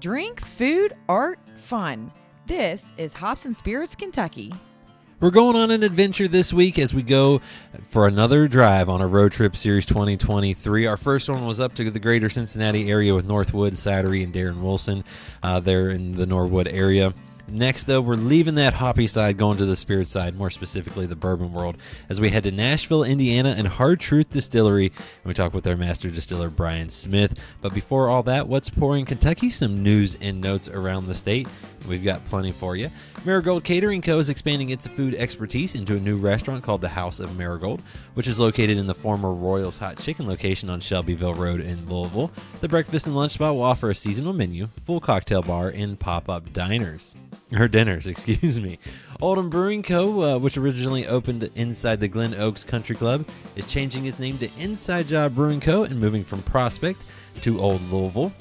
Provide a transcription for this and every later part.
Drinks, food, art, fun. This is Hops and Spirits Kentucky. We're going on an adventure this week as we go for another drive on our Road Trip Series 2023. Our first one was up to the greater Cincinnati area with Northwood Cidery and Darren Wilson there in the Norwood area. Next, though, we're leaving that hoppy side, going to the spirit side, more specifically the bourbon world, as we head to Nashville, Indiana, and Hard Truth Distillery, and we talk with their master distiller, Bryan Smith. But before all that, what's pouring Kentucky? Some news and notes around the state. We've got plenty for you. Marigold Catering Co. is expanding its food expertise into a new restaurant called the House of Marigold, which is located in the former Royals Hot Chicken location on Shelbyville Road in Louisville. The breakfast and lunch spot will offer a seasonal menu, full cocktail bar, and pop-up dinners. Oldham Brewing Co., which originally opened inside the Glen Oaks Country Club, is changing its name to Inside Job Brewing Co. and moving from Prospect to Old Louisville.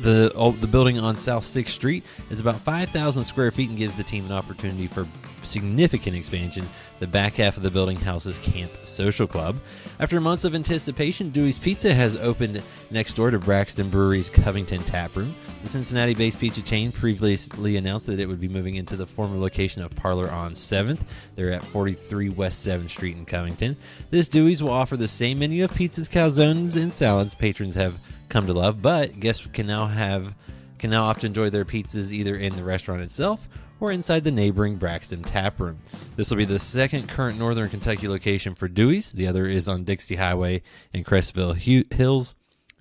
The building on South 6th Street is about 5,000 square feet and gives the team an opportunity for significant expansion. The back half of the building houses Camp Social Club. After months of anticipation, Dewey's Pizza has opened next door to Braxton Brewery's Covington taproom. The Cincinnati-based pizza chain previously announced that it would be moving into the former location of Parlor on 7th. They're at 43 West 7th Street in Covington. This Dewey's will offer the same menu of pizzas, calzones, and salads patrons have come to love, but guests can now opt to enjoy their pizzas either in the restaurant itself or inside the neighboring Braxton taproom. This will be the second current Northern Kentucky location for Dewey's. The other is on Dixie Highway in Crestville Hills.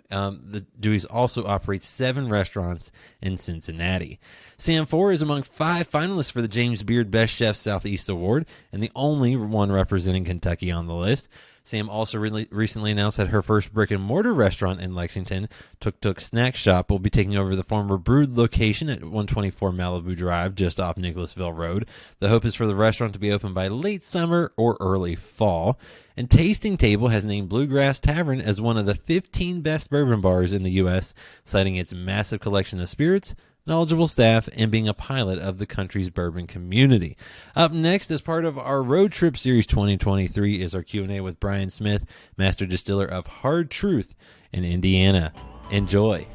The Dewey's also operates 7 restaurants in Cincinnati. Sam Fore is among 5 finalists for the James Beard Best Chef Southeast Award and the only one representing Kentucky on the list. Sam also recently announced that her first brick-and-mortar restaurant in Lexington, Tuk Tuk Snack Shop, will be taking over the former Brood location at 124 Malibu Drive, just off Nicholasville Road. The hope is for the restaurant to be open by late summer or early fall. And TastingTable has named Bluegrass Tavern as one of the 15 best bourbon bars in the U.S., citing its massive collection of spirits, knowledgeable staff, and being a pilot of the country's bourbon community. Up next, as part of our Road Trip Series 2023, is our Q&A with Bryan Smith, master distiller of Hard Truth in Indiana. Enjoy.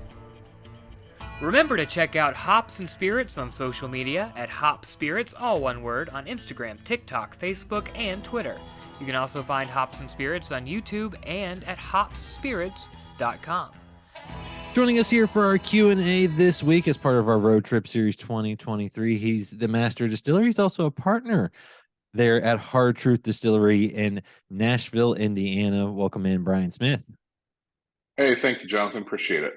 Remember to check out Hops and Spirits on social media at Hop Spirits, all one word, on Instagram, TikTok, Facebook, and Twitter. You can also find Hops and Spirits on YouTube and at hopspirits.com. Joining us here for our Q&A this week as part of our Road Trip Series 2023, he's the master distiller. He's also a partner there at Hard Truth Distillery in Nashville, Indiana. Welcome in, Bryan Smith. Hey, thank you, Jonathan. Appreciate it.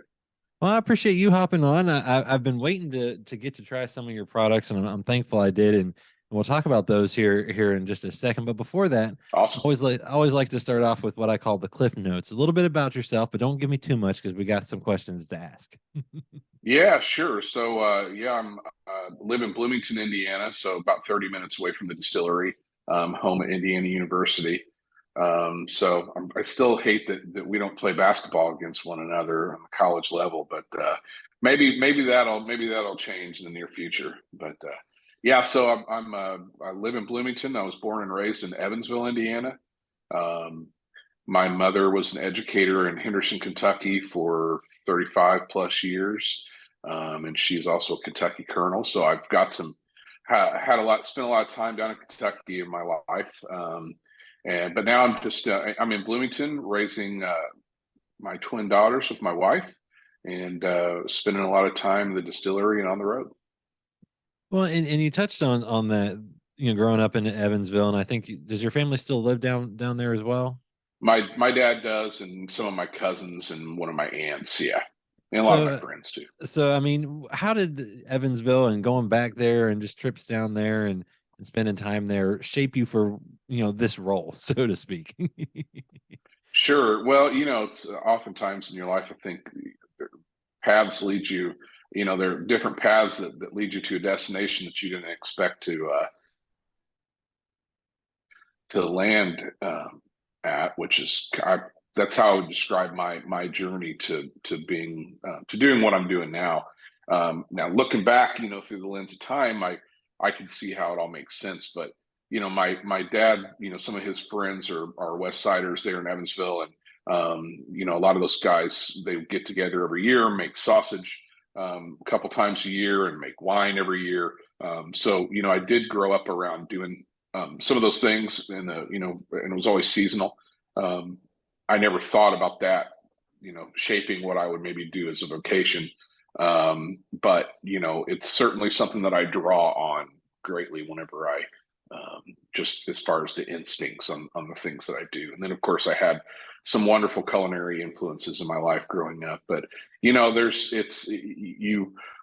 Well, I appreciate you hopping on. I've been waiting to get to try some of your products, and I'm thankful I did. And we'll talk about those here in just a second. But before that, awesome. I always like to start off with what I call the Cliff Notes. A little bit about yourself, but don't give me too much because we got some questions to ask. Yeah, sure. So, I'm live in Bloomington, Indiana, so about 30 minutes away from the distillery, home at Indiana University. I still hate that we don't play basketball against one another on the college level, but maybe that'll change in the near future. But yeah, so I live in Bloomington. I was born and raised in Evansville, Indiana. My mother was an educator in Henderson, Kentucky for 35 plus years. And she's also a Kentucky Colonel. So I've got spent a lot of time down in Kentucky in my life. But now I'm in Bloomington raising my twin daughters with my wife and spending a lot of time in the distillery and on the road. Well, and you touched on that, growing up in Evansville, and I think, does your family still live down there as well? My dad does, and some of my cousins and one of my aunts, yeah. And a lot of my friends too. So, I mean, how did Evansville and going back there and just trips down there and spending time there shape you for, this role, so to speak? Sure. Well, it's oftentimes in your life, I think paths lead you, there are different paths that lead you to a destination that you didn't expect to land at, which is, that's how I would describe my journey to being to doing what I'm doing now. Now looking back, through the lens of time, I can see how it all makes sense. But my dad, some of his friends are West Siders there in Evansville, and a lot of those guys, they get together every year, make sausage a couple times a year and make wine every year. So, I did grow up around doing some of those things and it was always seasonal. I never thought about that, shaping what I would maybe do as a vocation. But, it's certainly something that I draw on greatly whenever I, just as far as the instincts on the things that I do. And then, of course, I had some wonderful culinary influences in my life growing up. But,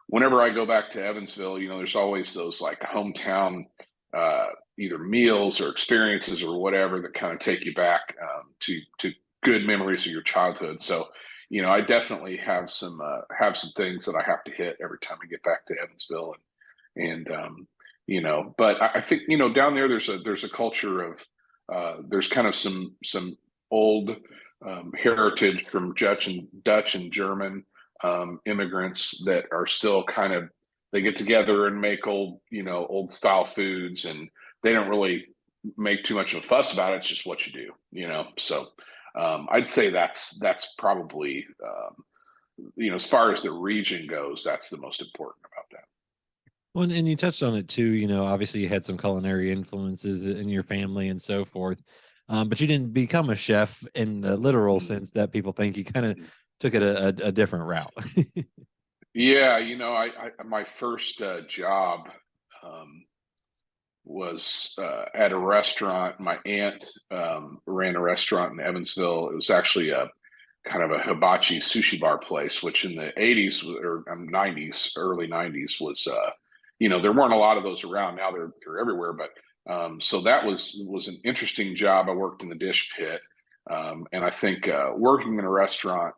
whenever I go back to Evansville, there's always those like hometown, either meals or experiences or whatever that kind of take you back to good memories of your childhood. So, I definitely have some things that I have to hit every time I get back to Evansville, and but I think down there there's a culture of there's kind of some old heritage from Dutch and German immigrants that are still kind of, they get together and make old style foods, and they don't really make too much of a fuss about it. It's just what you do, so I'd say that's probably as far as the region goes, that's the most important about that. Well, and you touched on it too. Obviously you had some culinary influences in your family and so forth, but you didn't become a chef in the literal sense that people think. You kind of took it a different route. Yeah, I my first job was at a restaurant. My aunt ran a restaurant in Evansville. It was actually a kind of a hibachi sushi bar place, which in the 80s or 90s, early 90s was, there weren't a lot of those around. Now they're everywhere. But so that was an interesting job. I worked in the dish pit. And I think working in a restaurant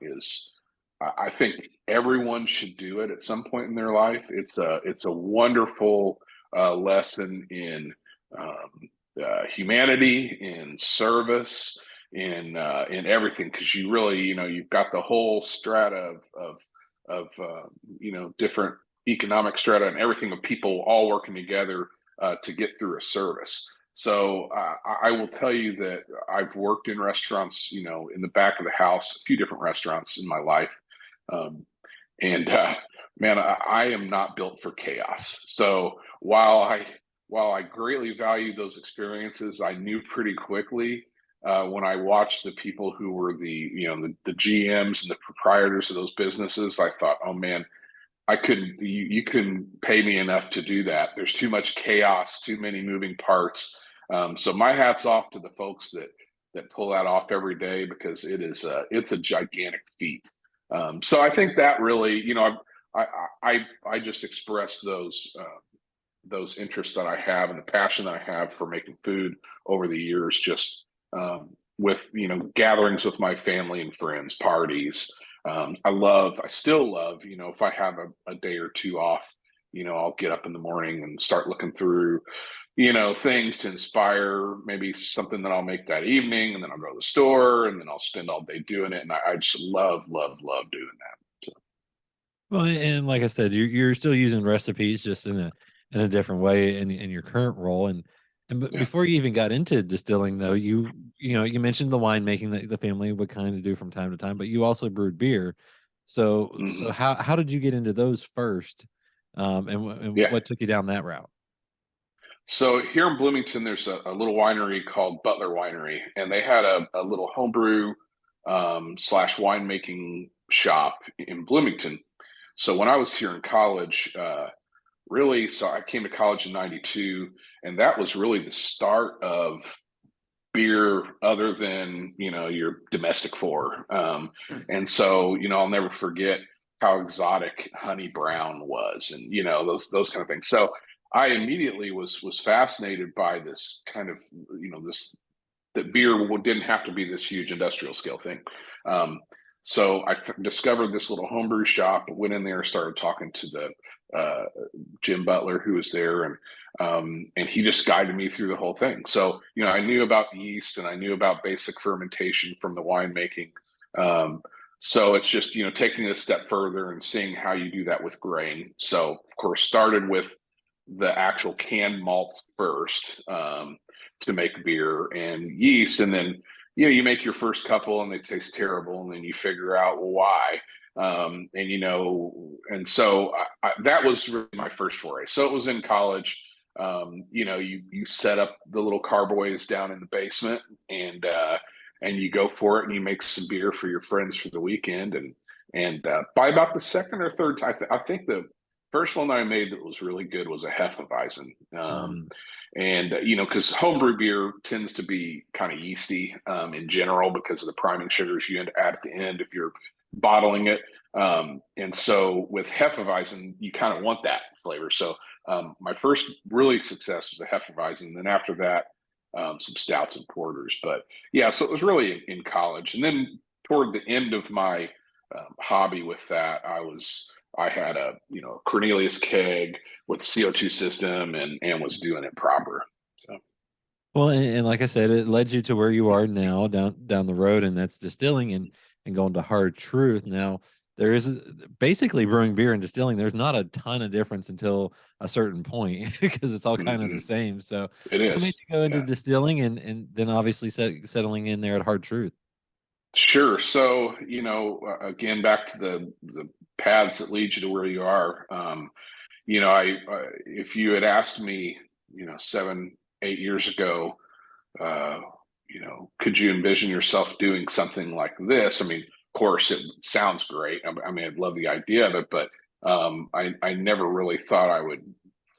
I think everyone should do it at some point in their life. It's a wonderful lesson in humanity, in service, in everything, because you really, you've got the whole strata of different economic strata and everything of people all working together to get through a service. So I will tell you that I've worked in restaurants, in the back of the house, a few different restaurants in my life. Man, I am not built for chaos. So while I greatly value those experiences, I knew pretty quickly when I watched the people who were the GMs and the proprietors of those businesses, I thought, oh man, you couldn't pay me enough to do that. There's too much chaos, too many moving parts. So my hat's off to the folks that pull that off every day, because it's a gigantic feat. So I think that really, I just expressed those interests that I have and the passion that I have for making food over the years, just with gatherings with my family and friends, parties. I still love, if I have a day or two off, I'll get up in the morning and start looking through, things to inspire maybe something that I'll make that evening, and then I'll go to the store, and then I'll spend all day doing it. And I just love doing that. So. Well, and like I said, you're still using recipes, just in a different way in your current role. And before you even got into distilling, though, you mentioned the winemaking that the family would kind of do from time to time, but you also brewed beer. So how did you get into those first? And what took you down that route? So here in Bloomington, there's a little winery called Butler Winery, and they had a little homebrew / winemaking shop in Bloomington. So when I was here in college, so I came to college in '92, and that was really the start of beer other than, your domestic four. And so, I'll never forget how exotic Honey Brown was, and, those kind of things. So I immediately was fascinated by this kind of, that beer didn't have to be this huge industrial scale thing. So I discovered this little homebrew shop, went in there, started talking to the Jim Butler, who was there, and he just guided me through the whole thing. So, I knew about yeast and I knew about basic fermentation from the winemaking. So it's just, taking it a step further and seeing how you do that with grain. So of course, started with the actual canned malt first to make beer and yeast. And then, you make your first couple and they taste terrible. And then you figure out why. And and so that was really my first foray. So it was in college. You set up the little carboys down in the basement, and you go for it, and you make some beer for your friends for the weekend. And by about the second or third time, I think the first one that I made that was really good was a Hefeweizen. And because homebrew beer tends to be kind of yeasty in general because of the priming sugars you add at the end if you're bottling it. And so with Hefeweizen, you kind of want that flavor. So my first really success was a Hefeweizen. And then after that, some stouts and porters. But yeah, so it was really in college. And then toward the end of my hobby with that, I had a Cornelius keg with CO2 system and was doing it proper. So. Well, and like I said, it led you to where you are now, down the road, and that's distilling and going to Hard Truth. Now, there is basically brewing beer and distilling. There's not a ton of difference until a certain point because it's all kind of the same. So, it is. What made you go into distilling and then obviously settling in there at Hard Truth? Sure. So, again, back to the paths that lead you to where you are. If you had asked me, 7, 8 years ago, could you envision yourself doing something like this? I mean, of course, it sounds great. I mean, I'd love the idea of it, but I never really thought I would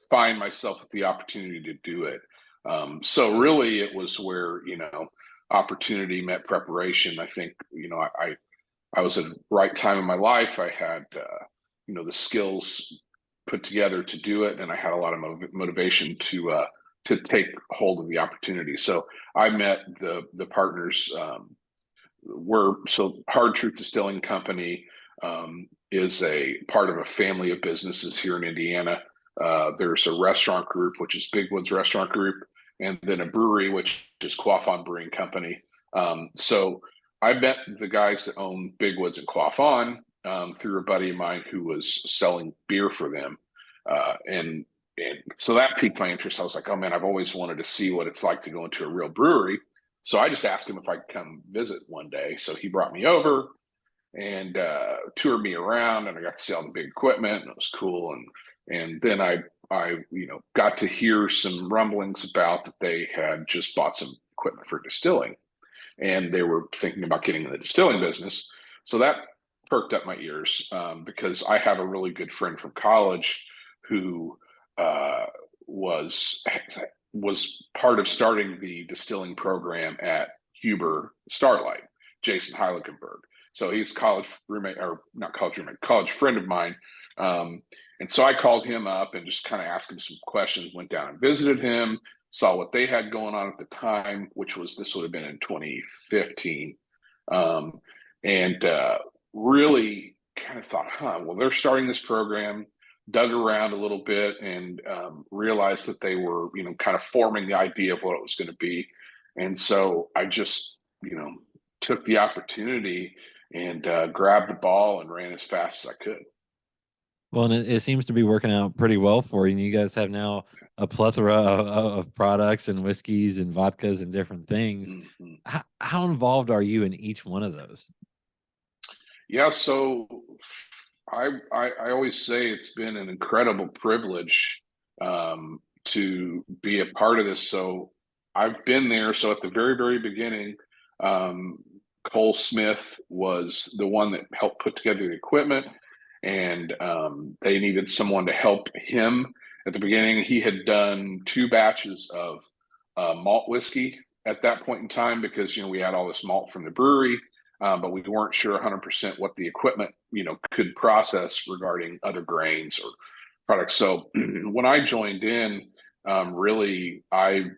find myself with the opportunity to do it. So really, it was where, opportunity met preparation. I think, I was at the right time in my life. I had, the skills put together to do it, and I had a lot of motivation to take hold of the opportunity. So I met the partners. Hard Truth Distilling Company is a part of a family of businesses here in Indiana. There's a restaurant group, which is Big Woods Restaurant Group, and then a brewery, which is Quaffon Brewing Company. So I met the guys that own Big Woods and Quaffon through a buddy of mine who was selling beer for them. And so that piqued my interest. I was like, oh man, I've always wanted to see what it's like to go into a real brewery. So I just asked him if I could come visit one day. So he brought me over and toured me around, and I got to see all the big equipment, and it was cool. And then I got to hear some rumblings about that they had just bought some equipment for distilling, and they were thinking about getting in the distilling business. So that perked up my ears because I have a really good friend from college who was part of starting the distilling program at Huber Starlight, Jason Heiligenberg. So he's college friend of mine. And so I called him up and just kind of asked him some questions, went down and visited him, saw what they had going on at the time, this would have been in 2015. And really kind of thought, well, they're starting this program, dug around a little bit, and realized that they were, kind of forming the idea of what it was going to be. And so I just, took the opportunity and grabbed the ball and ran as fast as I could. Well, and it seems to be working out pretty well for you. And you guys have now a plethora of products and whiskeys and vodkas and different things. Mm-hmm. How involved are you in each one of those? Yeah, so I always say it's been an incredible privilege to be a part of this. So I've been there. So at the very, very beginning, Cole Smith was the one that helped put together the equipment, and they needed someone to help him at the beginning. He had done 2 batches of malt whiskey at that point in time because, we had all this malt from the brewery, but we weren't sure 100% what the equipment, could process regarding other grains or products. So when I joined in, really, I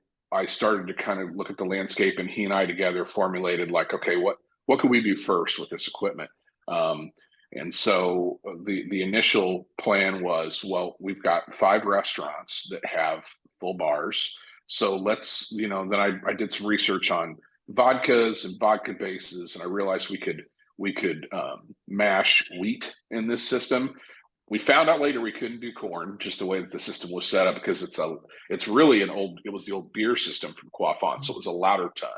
started to kind of look at the landscape, and he and I together formulated like, okay, what could we do first with this equipment? And so the initial plan was, well, we've got 5 restaurants that have full bars. So let's, then I did some research on vodkas and vodka bases, and I realized we could mash wheat in this system. We found out later we couldn't do corn, just the way that the system was set up, because it was the old beer system from Quaffon. So it was a louder ton.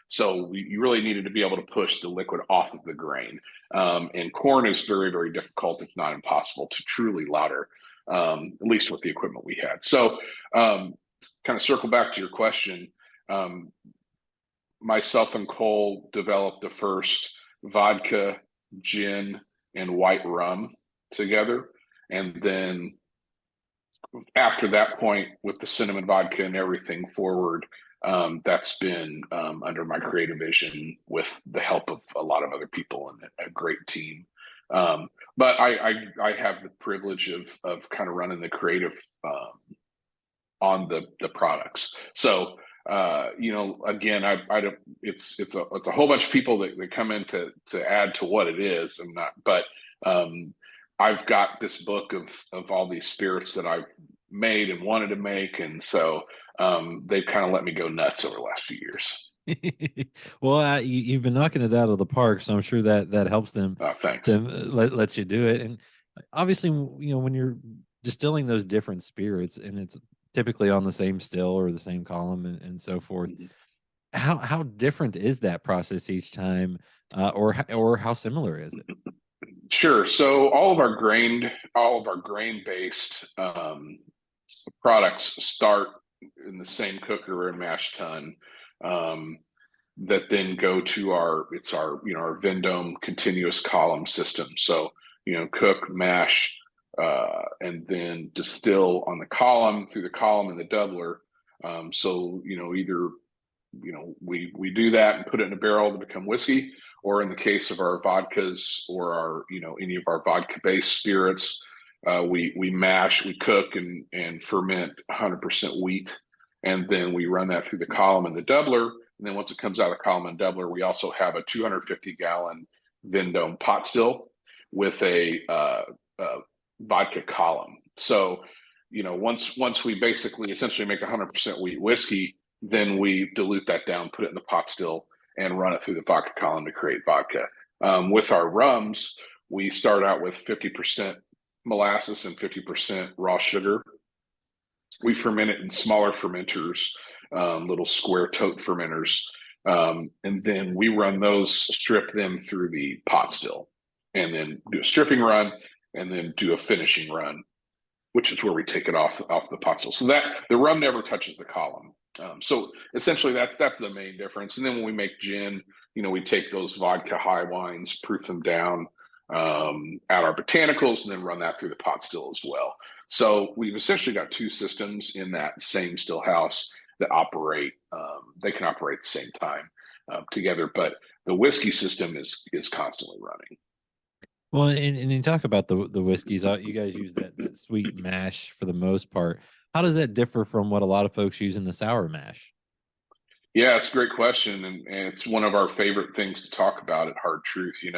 So you really needed to be able to push the liquid off of the grain. And corn is very, very difficult, if not impossible, to truly lauter, at least with the equipment we had. So kind of circle back to your question. Myself and Cole developed the first vodka, gin, and white rum together. And then after that point, with the cinnamon vodka and everything forward, that's been under my creative vision with the help of a lot of other people and a great team. But I have the privilege of kind of running the creative on the products. So again, I don't. It's a whole bunch of people that come in to add to what it is, and not. But I've got this book of all these spirits that I've made and wanted to make, and so they've kind of let me go nuts over the last few years. Well, you've been knocking it out of the park, so I'm sure that helps them. Thanks. Them let you do it, and obviously, when you're distilling those different spirits, and it's typically on the same still or the same column and so forth. Mm-hmm. How different is that process each time, or how similar is it? Sure. So all of our grain based products start in the same cooker and mash tun, that then go to our Vendome continuous column system. So cook, mash, and then distill on the column, through the column and the doubler. So either we do that and put it in a barrel to become whiskey, or in the case of our vodkas or our any of our vodka based spirits, we mash, we cook and ferment 100% wheat, and then we run that through the column and the doubler. And then once it comes out of the column and doubler, we also have a 250-gallon Vendome pot still with a vodka column. So once we basically essentially make 100% wheat whiskey, then we dilute that down, put it in the pot still, and run it through the vodka column to create vodka. With our rums, we start out with 50% molasses and 50% raw sugar. We ferment it in smaller fermenters, little square tote fermenters, and then we run those, strip them through the pot still, and then do a stripping run, and then do a finishing run, which is where we take it off the pot still. So that the rum never touches the column. So essentially that's the main difference. And then when we make gin, we take those vodka high wines, proof them down, add our botanicals, and then run that through the pot still as well. So we've essentially got two systems in that same still house that operate. They can operate at the same time together, but the whiskey system is constantly running. Well, and you talk about the whiskeys. You guys use that sweet mash for the most part. How does that differ from what a lot of folks use in the sour mash? Yeah, it's a great question, and it's one of our favorite things to talk about at Hard Truth. We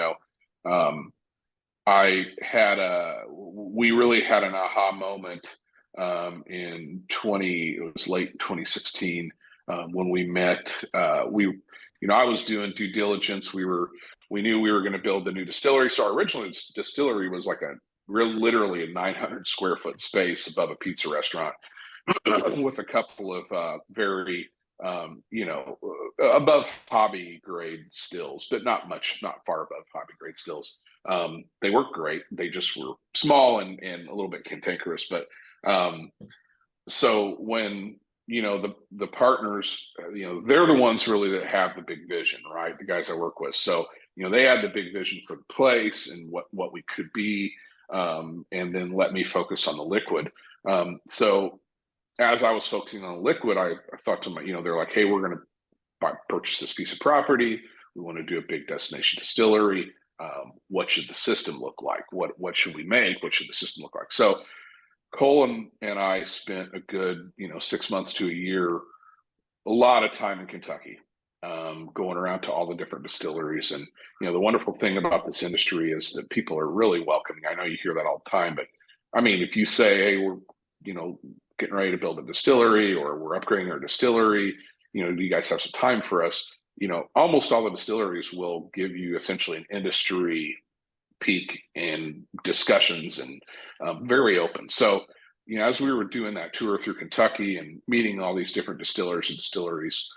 really had an aha moment it was late 2016 when we met. I was doing due diligence. We knew we were going to build the new distillery. So our original distillery was like literally a 900 square foot space above a pizza restaurant with a couple of very above hobby grade stills, but not far above hobby grade stills. They worked great. They just were small and a little bit cantankerous. But so when the partners, they're the ones really that have the big vision, right? The guys I work with. So they had the big vision for the place and what we could be, and then let me focus on the liquid. So as I was focusing on the liquid, I thought to they're like, hey, we're going to purchase this piece of property. We want to do a big destination distillery. What should the system look like? What should we make? What should the system look like? So Cole and I spent a good 6 months to a year, a lot of time in Kentucky, going around to all the different distilleries. And the wonderful thing about this industry is that people are really welcoming. I know you hear that all the time, but I mean, if you say, hey, we're getting ready to build a distillery, or we're upgrading our distillery, do you guys have some time for us? Almost all the distilleries will give you essentially an industry peak and discussions, and very open. So, as we were doing that tour through Kentucky and meeting all these different distillers and distilleries,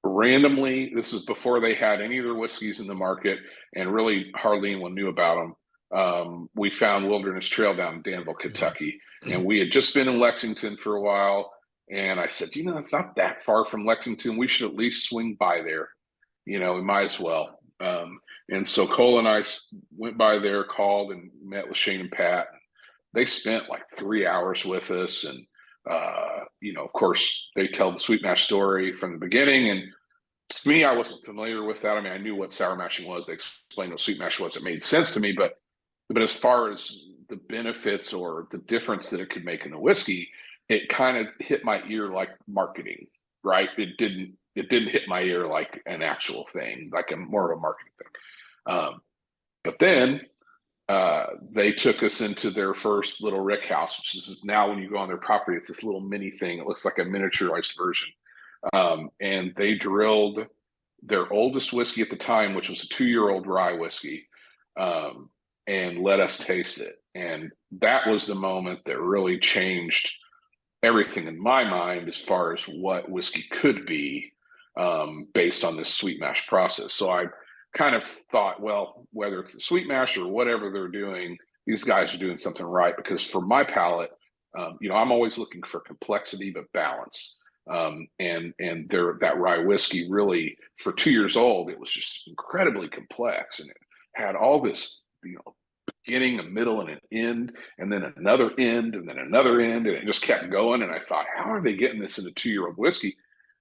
randomly, this is before they had any of their whiskeys in the market, and really hardly anyone knew about them. We found Wilderness Trail down in Danville, Kentucky, and we had just been in Lexington for a while. And I said, it's not that far from Lexington. We should at least swing by there. We might as well. And so Cole and I went by there, called, and met with Shane and Pat. They spent like 3 hours with us. And, of course, they tell the sweet mash story from the beginning. And to me, I wasn't familiar with that. I mean, I knew what sour mashing was. They explained what sweet mash was. It made sense to me. But as far as the benefits or the difference that it could make in the whiskey, it kind of hit my ear like marketing, right? It didn't hit my ear like an actual thing, like more of a marketing thing. But then they took us into their first little rick house, which is now when you go on their property, it's this little mini thing. It looks like a miniaturized version. And they drilled their oldest whiskey at the time, which was a 2-year-old rye whiskey, and let us taste it. And that was the moment that really changed everything in my mind as far as what whiskey could be, based on this sweet mash process. So I kind of thought, well, whether it's the sweet mash or whatever they're doing, these guys are doing something right. Because for my palate, I'm always looking for complexity but balance. And that rye whiskey really, for 2 years old, it was just incredibly complex, and it had all this, beginning, a middle, and an end, and then another end, and then another end, and it just kept going. And I thought, how are they getting this in a 2-year-old whiskey?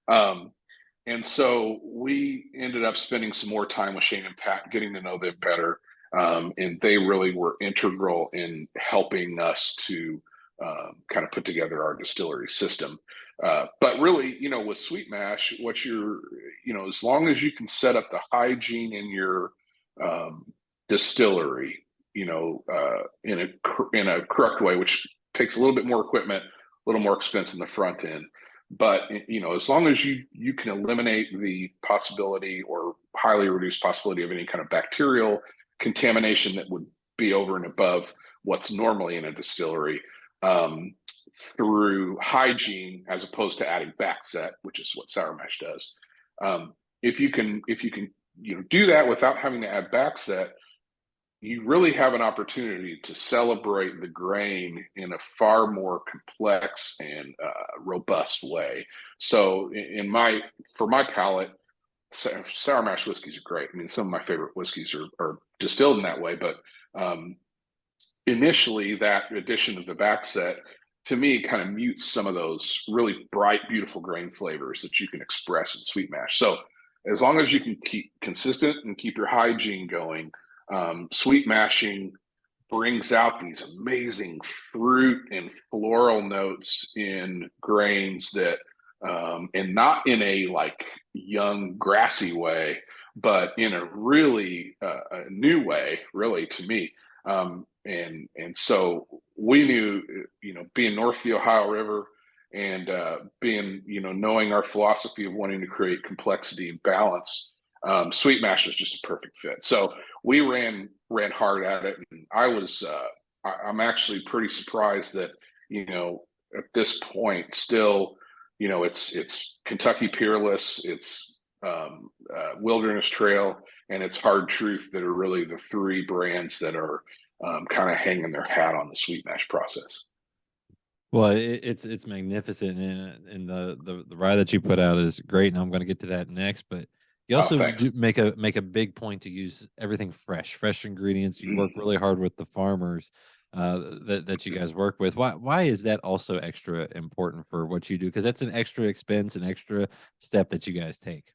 And so we ended up spending some more time with Shane and Pat, getting to know them better. And they really were integral in helping us to kind of put together our distillery system. But really, with sweet mash, as long as you can set up the hygiene in your distillery, in a correct way, which takes a little bit more equipment, a little more expense in the front end. But, as long as you can eliminate the possibility or highly reduced possibility of any kind of bacterial contamination that would be over and above what's normally in a distillery, through hygiene, as opposed to adding backset, which is what sour mash does. If you can do that without having to add backset, you really have an opportunity to celebrate the grain in a far more complex and robust way. So for my palate, sour mash whiskeys are great. I mean, some of my favorite whiskeys are distilled in that way, but initially that addition of the backset, to me, kind of mutes some of those really bright, beautiful grain flavors that you can express in sweet mash. So as long as you can keep consistent and keep your hygiene going, sweet mashing brings out these amazing fruit and floral notes in grains that, and not in a like young grassy way, but in a really a new way, really, to me. And so we knew, being north of the Ohio River and being, knowing our philosophy of wanting to create complexity and balance, sweet mash was just a perfect fit. So we ran hard at it, and I'm actually pretty surprised that, at this point still, it's Kentucky Peerless, it's Wilderness Trail, and it's Hard Truth that are really the 3 brands that are kind of hanging their hat on the sweet mash process. Well, it's magnificent, and the rye that you put out is great, and I'm going to get to that next. But you also do make a big point to use everything fresh ingredients. You work really hard with the farmers that you guys work with. Why is that also extra important for what you do? Because that's an extra expense, an extra step that you guys take.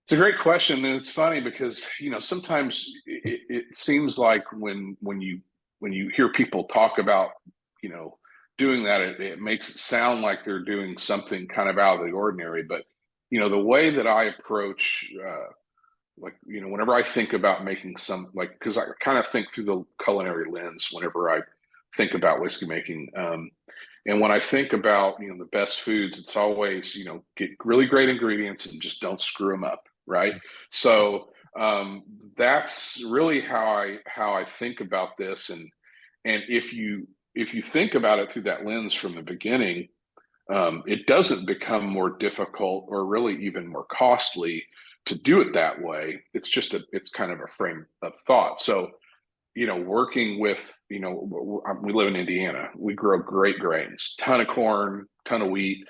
It's a great question, and it's funny because sometimes it seems like when you hear people talk about doing that, it makes it sound like they're doing something kind of out of the ordinary. But the way that I approach, whenever I think about making because I kind of think through the culinary lens whenever I think about whiskey making. And when I think about the best foods, it's always get really great ingredients and just don't screw them up. Right. So that's really how I think about this. And if you think about it through that lens from the beginning, it doesn't become more difficult or really even more costly to do it that way. It's kind of a frame of thought. So, working with, we live in Indiana. We grow great grains, ton of corn, ton of wheat,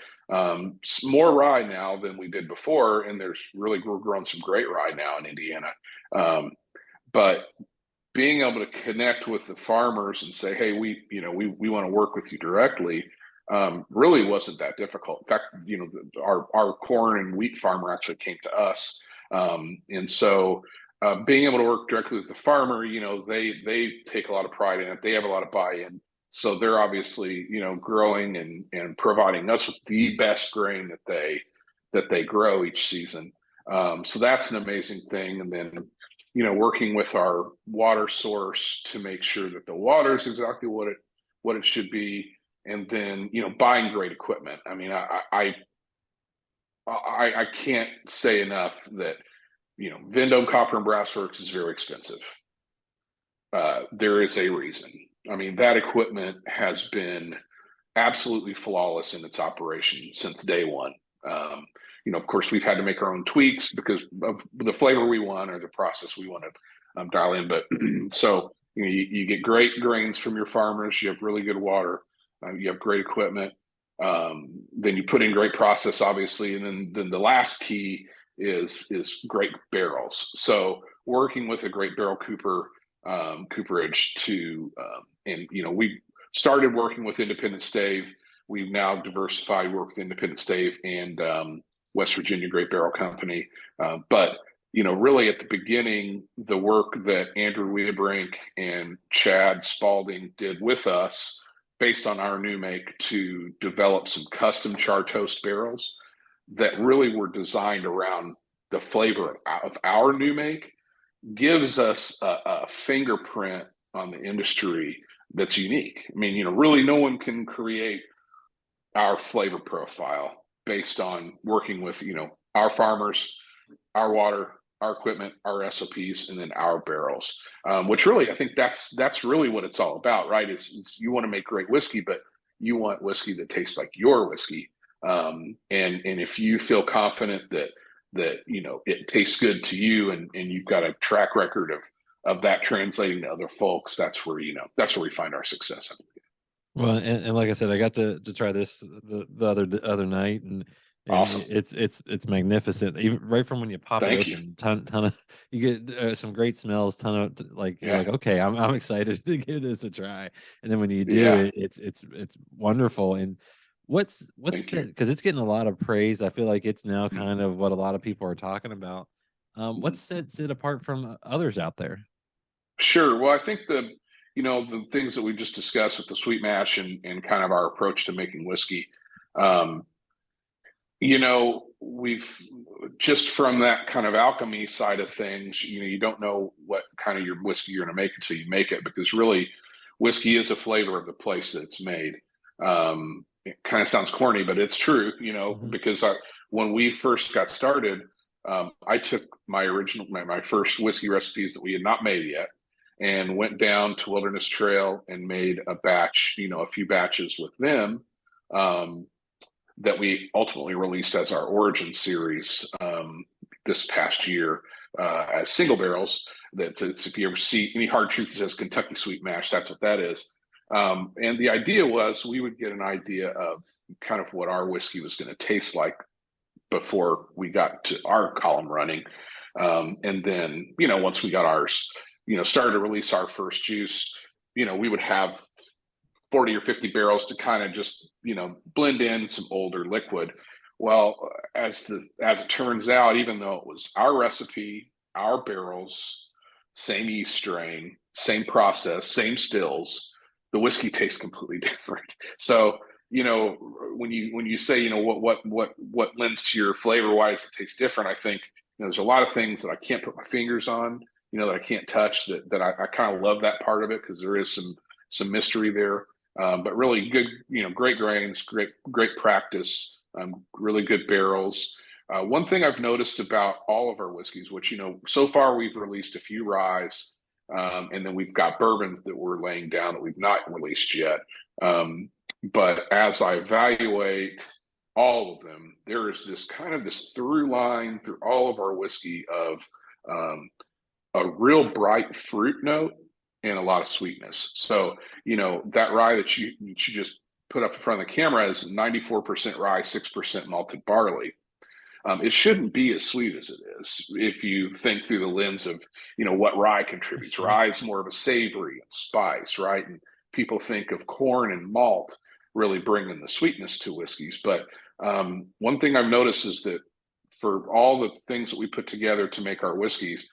more rye now than we did before. And we're growing some great rye now in Indiana. But being able to connect with the farmers and say, hey, we want to work with you directly, really wasn't that difficult. In fact, our corn and wheat farmer actually came to us. And so being able to work directly with the farmer, they take a lot of pride in it. They have a lot of buy-in. So they're obviously, growing and providing us with the best grain that they grow each season. So that's an amazing thing. And then, working with our water source to make sure that the water is exactly what it should be. And then, buying great equipment. I mean, I can't say enough that, Vendome Copper and Brass Works is very expensive. There is a reason. I mean, that equipment has been absolutely flawless in its operation since day one. Of course, we've had to make our own tweaks because of the flavor we want or the process we want to dial in. But so, you get great grains from your farmers. You have really good water. You have great equipment. Then you put in great process, obviously. And then the last key is great barrels. So working with a great barrel cooperage we started working with Independent Stave. We've now diversified, work with Independent Stave and West Virginia Great Barrel Company. But really at the beginning, the work that Andrew Wiedebrink and Chad Spalding did with us based on our new make to develop some custom char toast barrels that really were designed around the flavor of our new make gives us a fingerprint on the industry that's unique. I mean, really no one can create our flavor profile based on working with, our farmers, our water, our equipment, our SOPs, and then our barrels, which really, I think that's really what it's all about, right? It's you want to make great whiskey, but you want whiskey that tastes like your whiskey. And if you feel confident that it tastes good to you and you've got a track record of that translating to other folks, that's where we find our success. Well, and like I said, I got to try this the other night, and awesome. It's magnificent. Even right from when you pop it open, ton of you get some great smells, ton of you're like, okay, I'm excited to give this a try. And then when you do it's wonderful. And what's because it's getting a lot of praise. I feel like it's now kind of what a lot of people are talking about. What sets it apart from others out there? Sure. Well, I think the things that we just discussed with the sweet mash and kind of our approach to making whiskey, we've just from that kind of alchemy side of things, you don't know what kind of your whiskey you're going to make until you make it, because really whiskey is a flavor of the place that it's made. It kind of sounds corny, but it's true, because when we first got started, I took my first whiskey recipes that we had not made yet and went down to Wilderness Trail and made a batch, a few batches with them, that we ultimately released as our Origin series this past year as single barrels. If you ever see any Hard Truth that says Kentucky Sweet Mash, that's what that is. And the idea was we would get an idea of kind of what our whiskey was going to taste like before we got to our column running. And then, once we got ours, started to release our first juice, we would have 40 or 50 barrels to kind of just, blend in some older liquid. Well, as it turns out, even though it was our recipe, our barrels, same yeast strain, same process, same stills, the whiskey tastes completely different. So, when you say, what lends to your flavor, why does it taste different? I think there's a lot of things that I can't put my fingers on, that I can't touch, that I kind of love that part of it, because there is some mystery there. But really good, great grains, great practice, really good barrels. One thing I've noticed about all of our whiskeys, which, so far we've released a few ryes, and then we've got bourbons that we're laying down that we've not released yet. But as I evaluate all of them, there is this kind of this through line through all of our whiskey of a real bright fruit note and a lot of sweetness. So, that rye that you just put up in front of the camera is 94% rye, 6% malted barley. It shouldn't be as sweet as it is if you think through the lens of, what rye contributes. Rye is more of a savory and spice, right? And people think of corn and malt really bringing the sweetness to whiskeys. But one thing I've noticed is that for all the things that we put together to make our whiskeys,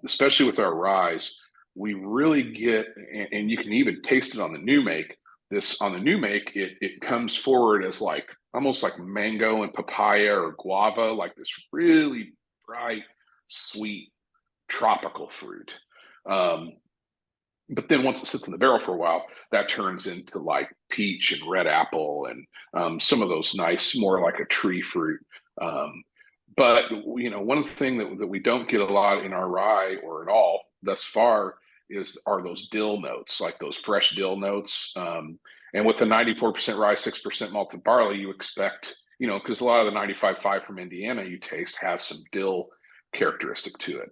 especially with our ryes, we really get, and you can even taste it on the new make. It comes forward as like almost like mango and papaya or guava, like this really bright, sweet, tropical fruit. But then once it sits in the barrel for a while, that turns into like peach and red apple and some of those nice, more like a tree fruit. But one thing that we don't get a lot in our rye or at all thus far are those dill notes, like those fresh dill notes. And with the 94% rye, 6% malted barley, you expect, because a lot of the 95.5 from Indiana you taste has some dill characteristic to it.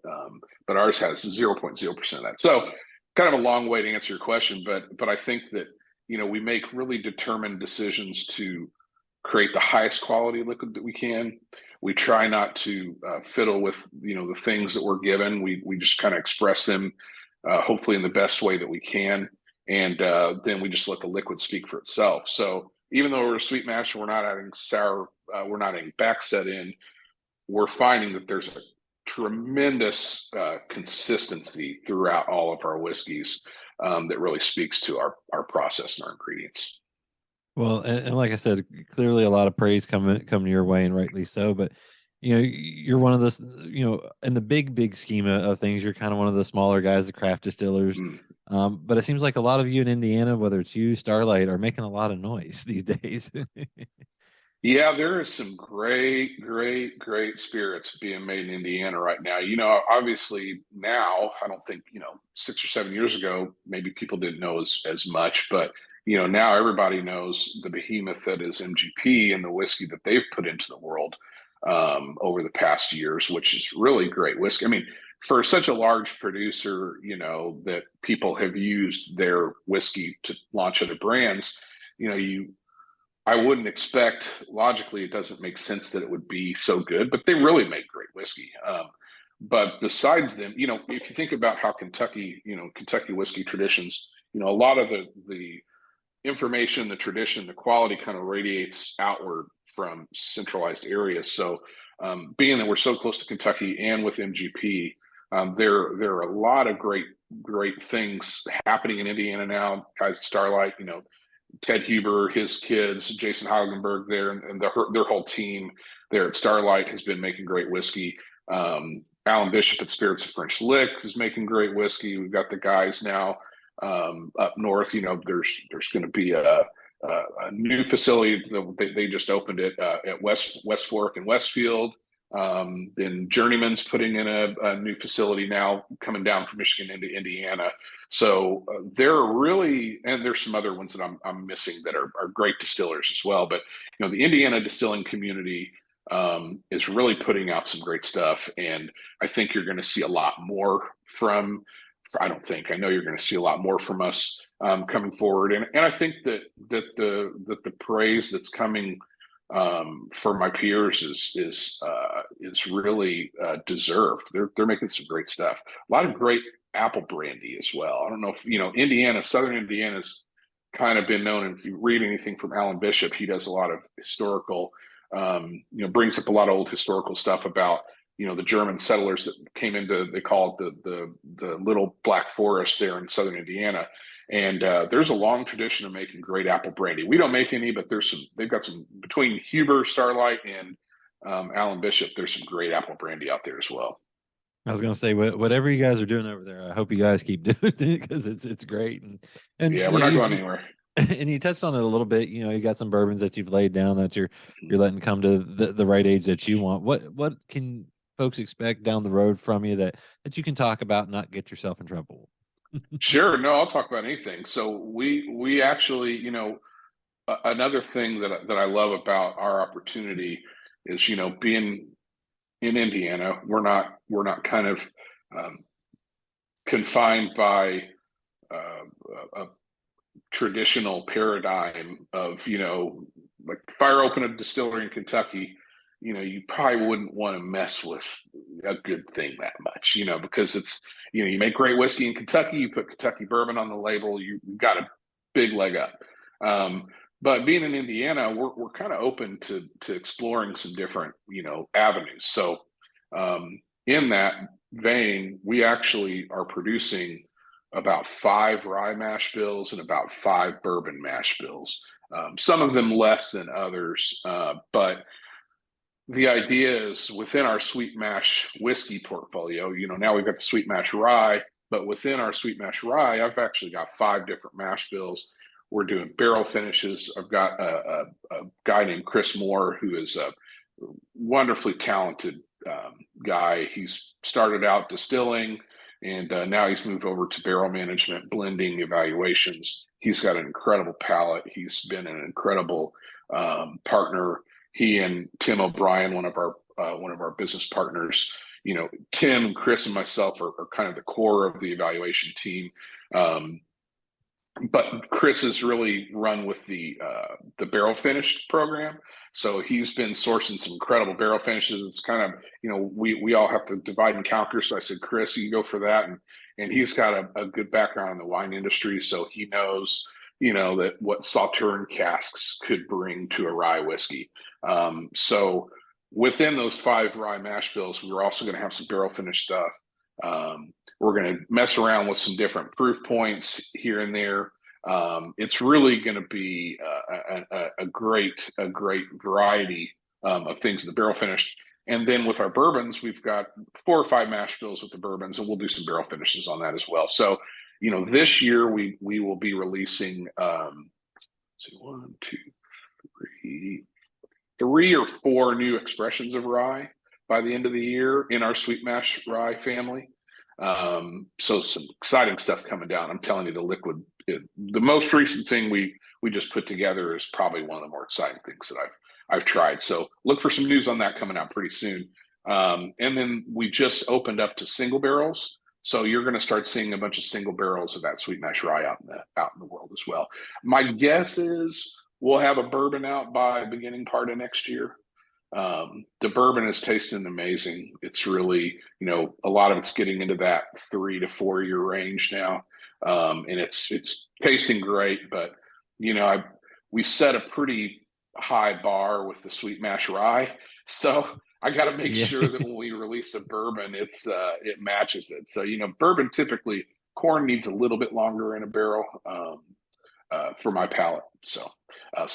But ours has 0.0% of that. So kind of a long way to answer your question, but I think that, we make really determined decisions to create the highest quality liquid that we can. We try not to fiddle with, the things that we're given. We just kind of express them, hopefully in the best way that we can. And then we just let the liquid speak for itself. So even though we're a sweet mash, we're not adding sour, we're not adding backset in, we're finding that there's a tremendous consistency throughout all of our whiskeys that really speaks to our process and our ingredients. Well, and like I said, clearly a lot of praise coming your way, and rightly so. But you're one of those, in the big scheme of things, you're kind of one of the smaller guys, the craft distillers. But it seems like a lot of you in Indiana, whether it's you, Starlight, are making a lot of noise these days. Yeah, there is some great spirits being made in Indiana right now. Obviously now, I don't think, 6 or 7 years ago, maybe people didn't know as much, but now everybody knows the behemoth that is MGP and the whiskey that they've put into the world over the past years, which is really great whiskey. I mean, for such a large producer, that people have used their whiskey to launch other brands, I wouldn't expect, logically, it doesn't make sense that it would be so good, but they really make great whiskey. But besides them, if you think about how Kentucky whiskey traditions, a lot of the information, the tradition, the quality kind of radiates outward from centralized areas. So being that we're so close to Kentucky and with MGP, there are a lot of great things happening in Indiana now. Guys at Starlight, Ted Huber, his kids, Jason Hagenberg there, and their whole team there at Starlight has been making great whiskey. Alan Bishop at Spirits of French Lick is making great whiskey. We've got the guys now up north. There's going to be a new facility that they just opened it at West Fork and Westfield. Then Journeyman's putting in a new facility now coming down from Michigan into Indiana. So there are really, and there's some other ones that I'm missing that are great distillers as well. But the Indiana distilling community is really putting out some great stuff, and I think you're going to see a lot more I know you're going to see a lot more from us coming forward, and I think that the praise that's coming for my peers is really deserved. They're making some great stuff. A lot of great apple brandy as well. I don't know if Southern Indiana's kind of been known. And if you read anything from Alan Bishop, he does a lot of historical, brings up a lot of old historical stuff about the German settlers that came into, they call it the Little Black Forest there in Southern Indiana. And there's a long tradition of making great apple brandy. We don't make any, but they've got some between Huber, Starlight, and Alan Bishop. There's some great apple brandy out there as well. I was going to say, whatever you guys are doing over there, I hope you guys keep doing it because it's great. And yeah, we're not going anywhere. And you touched on it a little bit. You got some bourbons that you've laid down that you're letting come to the right age that you want. What can folks expect down the road from you that you can talk about and not get yourself in trouble? Sure. No, I'll talk about anything. So we actually, another thing that I love about our opportunity is, being in Indiana, we're not kind of confined by a traditional paradigm of, like if I open a distillery in Kentucky, you probably wouldn't want to mess with a good thing that much, because it's, you make great whiskey in Kentucky, you put Kentucky bourbon on the label, you've got a big leg up. But being in Indiana, we're kind of open to exploring some different, avenues. So in that vein, we actually are producing about 5 rye mash bills and about 5 bourbon mash bills. Some of them less than others, but the idea is within our sweet mash whiskey portfolio, now we've got the sweet mash rye, but within our sweet mash rye, I've actually got 5 different mash bills. We're doing barrel finishes. I've got a guy named Chris Moore, who is a wonderfully talented guy. He's started out distilling, and now he's moved over to barrel management, blending, evaluations. He's got an incredible palate. He's been an incredible partner. He and Tim O'Brien, one of our business partners, Tim, Chris, and myself are kind of the core of the evaluation team. But Chris has really run with the barrel finished program. So he's been sourcing some incredible barrel finishes. It's kind of, we all have to divide and conquer. So I said, Chris, you can go for that. And he's got a good background in the wine industry. So he knows, that what Sauterne casks could bring to a rye whiskey. So within those 5 rye mash bills, we're also going to have some barrel finish stuff. We're going to mess around with some different proof points here and there. It's really going to be a great variety of things in the barrel finished. And then with our bourbons, we've got 4 or 5 mash bills with the bourbons, and we'll do some barrel finishes on that as well. So, this year we will be releasing 3 or 4 new expressions of rye by the end of the year in our sweet mash rye family. So some exciting stuff coming down. I'm telling you, the most recent thing we just put together is probably one of the more exciting things that I've tried. So look for some news on that coming out pretty soon. And then we just opened up to single barrels. So you're going to start seeing a bunch of single barrels of that sweet mash rye out in the world as well. My guess is we'll have a bourbon out by beginning part of next year. The bourbon is tasting amazing. It's really, a lot of it's getting into that 3 to 4 year range now. And it's tasting great, but we set a pretty high bar with the sweet mash rye. So I got to make sure that when we release a bourbon, it matches it. So, bourbon, typically corn needs a little bit longer in a barrel, for my palate. So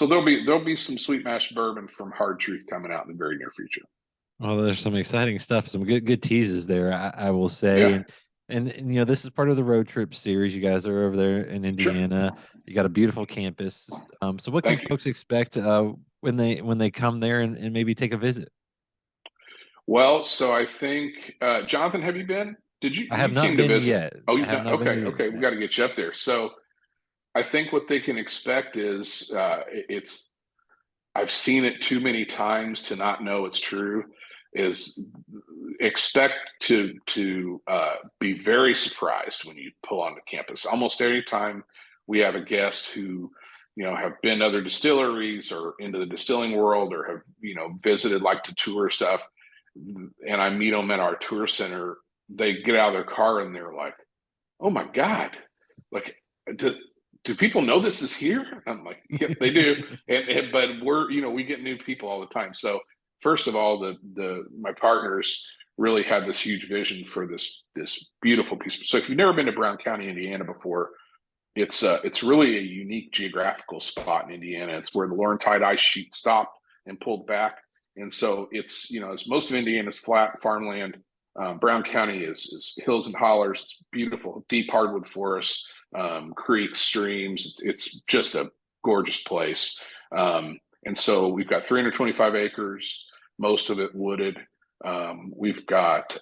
there'll be some sweet mash bourbon from Hard Truth coming out in the very near future. Well, there's some exciting stuff, some good teases there, I will say. Yeah. And this is part of the road trip series. You guys are over there in Indiana. Sure. You got a beautiful campus. So what can folks expect when they come there and maybe take a visit? Well, so I think Jonathan, have you been? Did you? I have not been yet. Oh, you've not? Okay. We got to get you up there. So I think what they can expect is I've seen it too many times to not know it's true. Is expect to be very surprised when you pull onto campus. Almost every time we have a guest who have been to other distilleries or into the distilling world or have visited, like to tour stuff, and I meet them at our tour center, they get out of their car and they're like, "Oh my God, like do people know this is here?" I'm like, "Yeah, they do." But we get new people all the time. So first of all, my partners really had this huge vision for this beautiful piece. So if you've never been to Brown County, Indiana before, it's really a unique geographical spot in Indiana. It's where the Laurentide ice sheet stopped and pulled back. And so it's, as most of Indiana's flat farmland, Brown County is hills and hollers. It's beautiful, deep hardwood forests, creeks, streams. It's just a gorgeous place. And so we've got 325 acres, most of it wooded. We've got,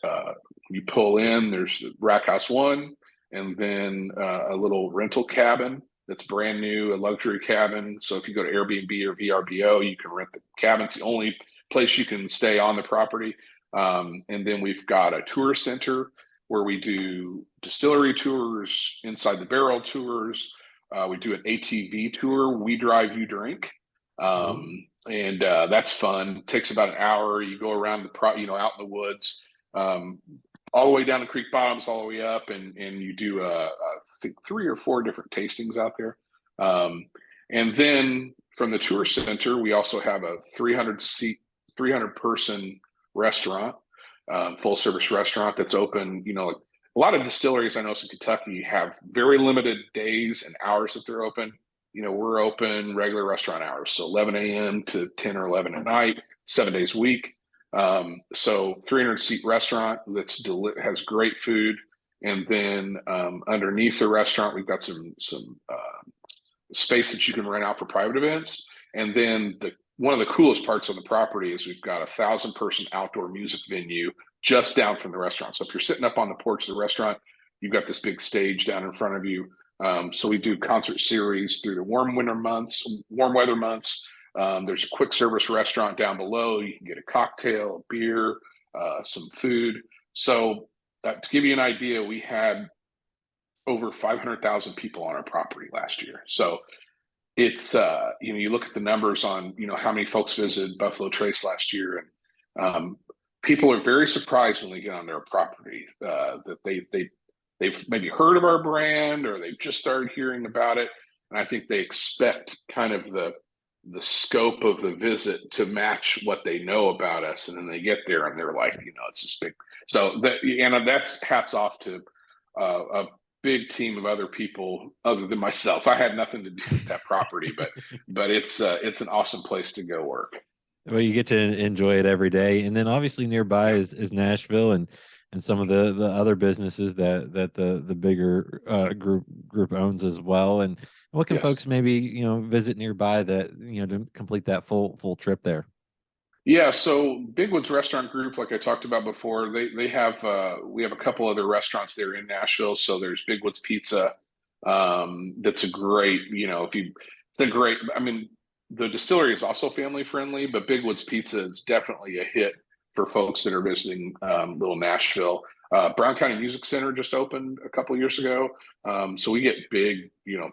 you pull in, there's Rack House 1, and then a little rental cabin that's brand new, a luxury cabin. So if you go to Airbnb or VRBO, you can rent the cabin. It's the only place you can stay on the property. And then we've got a tour center where we do distillery tours, inside the barrel tours. We do an ATV tour. We drive, you drink. And that's fun. It takes about an hour. You go around out in the woods, all the way down the creek bottoms, all the way up, and you do I think 3 or 4 different tastings out there. And then from the tour center, we also have a 300 person restaurant, full service restaurant that's open. Like a lot of distilleries I know in Kentucky have very limited days and hours that they're open. We're open regular restaurant hours, so 11 a.m. to 10 or 11 at night, 7 days a week. So 300-seat restaurant has great food, and then underneath the restaurant we've got some space that you can rent out for private events. And then one of the coolest parts on the property is we've got a 1,000-person outdoor music venue just down from the restaurant. So if you're sitting up on the porch of the restaurant, you've got this big stage down in front of you. So we do concert series through the warm weather months. There's a quick service restaurant down below. You can get a cocktail, a beer, some food. So to give you an idea, we had over 500,000 people on our property last year. So it's, you look at the numbers on, how many folks visited Buffalo Trace last year, and people are very surprised when they get on their property that they've maybe heard of our brand, or they've just started hearing about it. And I think they expect kind of the scope of the visit to match what they know about us. And then they get there and they're like, it's this big. So that's hats off to a big team of other people other than myself. I had nothing to do with that property, but it's an awesome place to go work. Well, you get to enjoy it every day. And then obviously nearby is Nashville and some of the other businesses that the bigger group owns as well. And what can folks maybe visit nearby that to complete that full trip there? Yeah, so Bigwoods Restaurant Group, like I talked about before, they have we have a couple other restaurants there in Nashville. So there's Bigwoods Pizza. That's a great, I mean, the distillery is also family friendly, but Bigwoods Pizza is definitely a hit for folks that are visiting Little Nashville. Brown County Music Center just opened a couple years ago. So we get big, go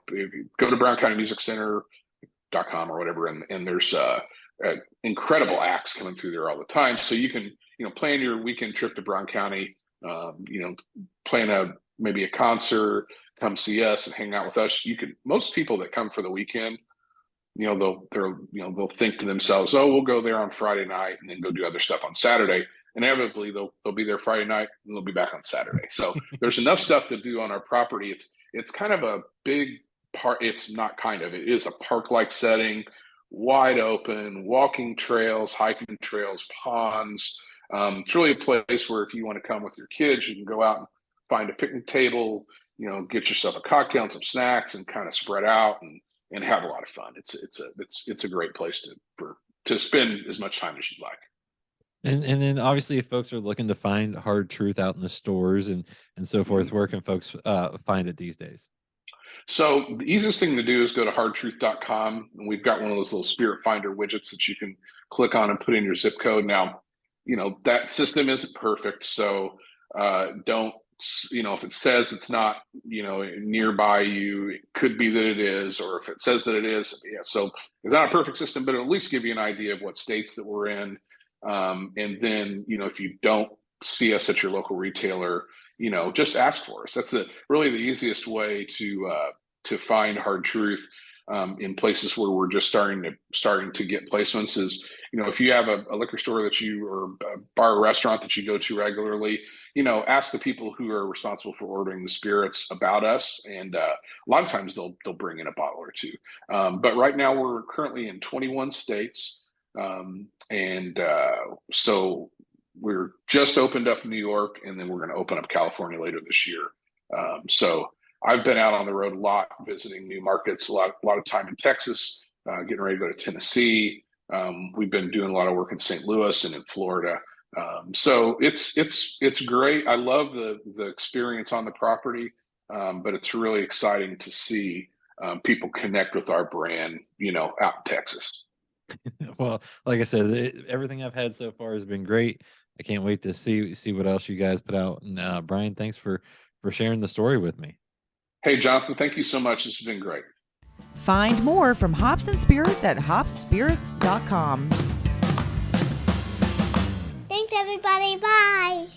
to browncountymusiccenter.com or whatever, and there's incredible acts coming through there all the time. So you can, plan your weekend trip to Brown County, plan maybe a concert, come see us and hang out with us. Most people that come for the weekend, they'll think to themselves, oh, we'll go there on Friday night and then go do other stuff on Saturday. Inevitably, they'll be there Friday night and they'll be back on Saturday. So there's enough stuff to do on our property. It's kind of a big park. It's not kind of, it is a park-like setting, wide open, walking trails, hiking trails, ponds. It's really a place where if you want to come with your kids, you can go out and find a picnic table, get yourself a cocktail and some snacks and kind of spread out and have a lot of fun. It's a great place to spend as much time as you'd like. And then obviously if folks are looking to find Hard Truth out in the stores and so forth, where can folks find it these days? So the easiest thing to do is go to hardtruth.com, and we've got one of those little spirit finder widgets that you can click on and put in your zip code. Now, that system isn't perfect. So don't, if it says it's not, nearby you, it could be that it is, or if it says that it is, so it's not a perfect system, but it'll at least give you an idea of what states that we're in. And then, if you don't see us at your local retailer, just ask for us. That's really the easiest way to find Hard Truth in places where we're just starting to get placements. Is if you have a liquor store or a bar or restaurant that you go to regularly, ask the people who are responsible for ordering the spirits about us, and a lot of times they'll bring in a bottle or two. But right now we're currently in 21 states, so we're just opened up New York, and then we're going to open up California later this year. So I've been out on the road a lot, visiting new markets, a lot of time in Texas, getting ready to go to Tennessee. We've been doing a lot of work in St. Louis and in Florida. So it's great. I love the experience on the property, but it's really exciting to see people connect with our brand, out in Texas. Well, like I said, everything I've had so far has been great. I can't wait to see what else you guys put out. And Bryan, thanks for sharing the story with me. Hey, Jonathan, thank you so much. This has been great. Find more from Hops and Spirits at hopspirits.com. Thanks, everybody. Bye.